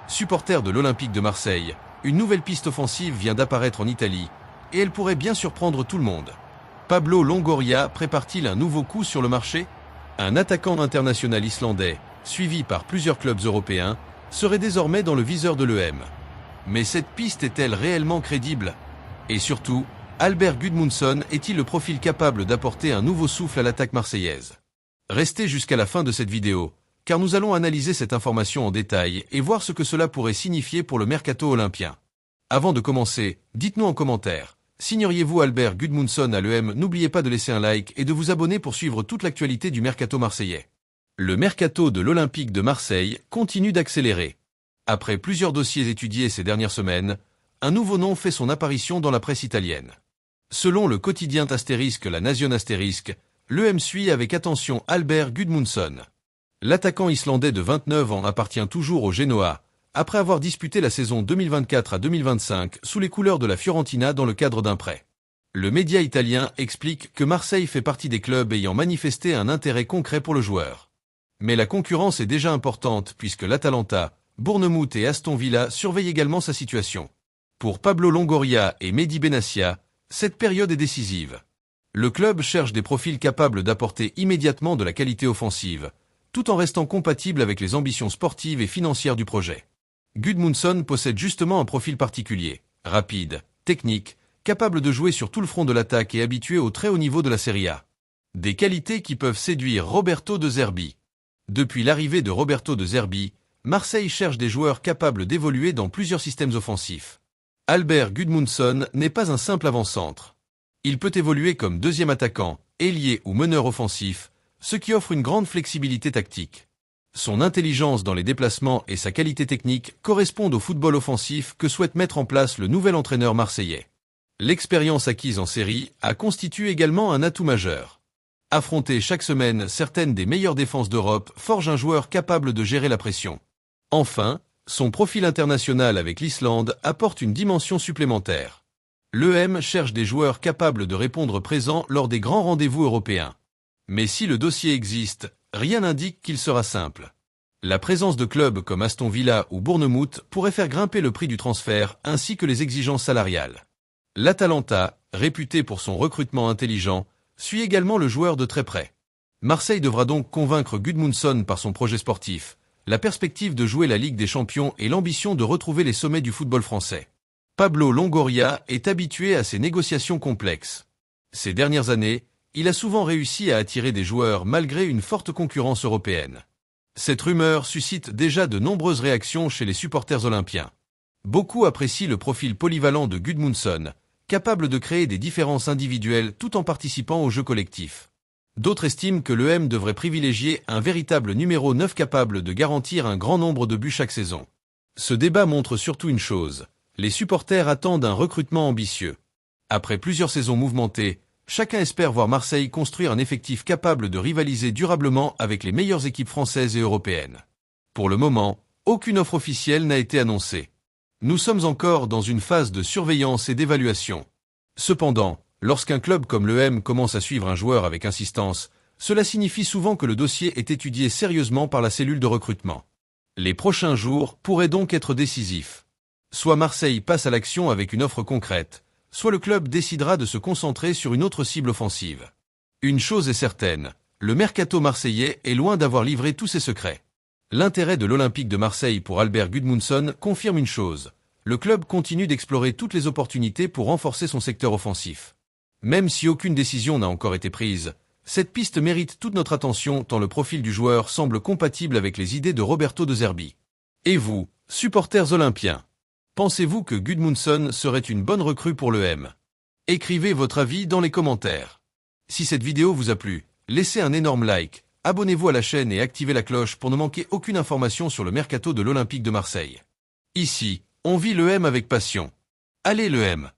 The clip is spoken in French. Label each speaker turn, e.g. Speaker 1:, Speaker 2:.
Speaker 1: Supporter de l'Olympique de Marseille, une nouvelle piste offensive vient d'apparaître en Italie, et elle pourrait bien surprendre tout le monde. Pablo Longoria prépare-t-il un nouveau coup sur le marché? Un attaquant international islandais, suivi par plusieurs clubs européens, serait désormais dans le viseur de l'EM. Mais cette piste est-elle réellement crédible? Et surtout, Albert Gudmundsson est-il le profil capable d'apporter un nouveau souffle à l'attaque marseillaise? Restez jusqu'à la fin de cette vidéo, car nous allons analyser cette information en détail et voir ce que cela pourrait signifier pour le mercato olympien. Avant de commencer, dites-nous en commentaire, signeriez-vous Albert Gudmundsson à l'EM? N'oubliez pas de laisser un like et de vous abonner pour suivre toute l'actualité du mercato marseillais. Le mercato de l'Olympique de Marseille continue d'accélérer. Après plusieurs dossiers étudiés ces dernières semaines, un nouveau nom fait son apparition dans la presse italienne. Selon le quotidien astérisque La Nation astérisque, l'EM suit avec attention Albert Gudmundsson. L'attaquant islandais de 29 ans appartient toujours au Genoa, après avoir disputé la saison 2024 à 2025 sous les couleurs de la Fiorentina dans le cadre d'un prêt. Le média italien explique que Marseille fait partie des clubs ayant manifesté un intérêt concret pour le joueur. Mais la concurrence est déjà importante puisque l'Atalanta, Bournemouth et Aston Villa surveillent également sa situation. Pour Pablo Longoria et Mehdi Benassia, cette période est décisive. Le club cherche des profils capables d'apporter immédiatement de la qualité offensive, tout en restant compatible avec les ambitions sportives et financières du projet. Gudmundsson possède justement un profil particulier, rapide, technique, capable de jouer sur tout le front de l'attaque et habitué au très haut niveau de la Serie A. Des qualités qui peuvent séduire Roberto De Zerbi. Depuis l'arrivée de Roberto De Zerbi, Marseille cherche des joueurs capables d'évoluer dans plusieurs systèmes offensifs. Albert Gudmundsson n'est pas un simple avant-centre. Il peut évoluer comme deuxième attaquant, ailier ou meneur offensif, ce qui offre une grande flexibilité tactique. Son intelligence dans les déplacements et sa qualité technique correspondent au football offensif que souhaite mettre en place le nouvel entraîneur marseillais. L'expérience acquise en série A constitue également un atout majeur. Affronter chaque semaine certaines des meilleures défenses d'Europe forge un joueur capable de gérer la pression. Enfin, son profil international avec l'Islande apporte une dimension supplémentaire. L'EM cherche des joueurs capables de répondre présents lors des grands rendez-vous européens. Mais si le dossier existe, rien n'indique qu'il sera simple. La présence de clubs comme Aston Villa ou Bournemouth pourrait faire grimper le prix du transfert ainsi que les exigences salariales. L'Atalanta, réputé pour son recrutement intelligent, suit également le joueur de très près. Marseille devra donc convaincre Gudmundsson par son projet sportif, la perspective de jouer la Ligue des Champions et l'ambition de retrouver les sommets du football français. Pablo Longoria est habitué à ces négociations complexes. Ces dernières années, il a souvent réussi à attirer des joueurs malgré une forte concurrence européenne. Cette rumeur suscite déjà de nombreuses réactions chez les supporters olympiens. Beaucoup apprécient le profil polyvalent de Gudmundsson, capable de créer des différences individuelles tout en participant au jeu collectif. D'autres estiment que l'EM devrait privilégier un véritable numéro 9 capable de garantir un grand nombre de buts chaque saison. Ce débat montre surtout une chose, les supporters attendent un recrutement ambitieux. Après plusieurs saisons mouvementées, chacun espère voir Marseille construire un effectif capable de rivaliser durablement avec les meilleures équipes françaises et européennes. Pour le moment, aucune offre officielle n'a été annoncée. Nous sommes encore dans une phase de surveillance et d'évaluation. Cependant, lorsqu'un club comme l'EM commence à suivre un joueur avec insistance, cela signifie souvent que le dossier est étudié sérieusement par la cellule de recrutement. Les prochains jours pourraient donc être décisifs. Soit Marseille passe à l'action avec une offre concrète, soit le club décidera de se concentrer sur une autre cible offensive. Une chose est certaine, le mercato marseillais est loin d'avoir livré tous ses secrets. L'intérêt de l'Olympique de Marseille pour Albert Gudmundsson confirme une chose, le club continue d'explorer toutes les opportunités pour renforcer son secteur offensif. Même si aucune décision n'a encore été prise, cette piste mérite toute notre attention tant le profil du joueur semble compatible avec les idées de Roberto De Zerbi. Et vous, supporters olympiens, pensez-vous que Gudmundsson serait une bonne recrue pour l'EM? Écrivez votre avis dans les commentaires. Si cette vidéo vous a plu, laissez un énorme like, abonnez-vous à la chaîne et activez la cloche pour ne manquer aucune information sur le mercato de l'Olympique de Marseille. Ici, on vit l'EM avec passion. Allez l'EM!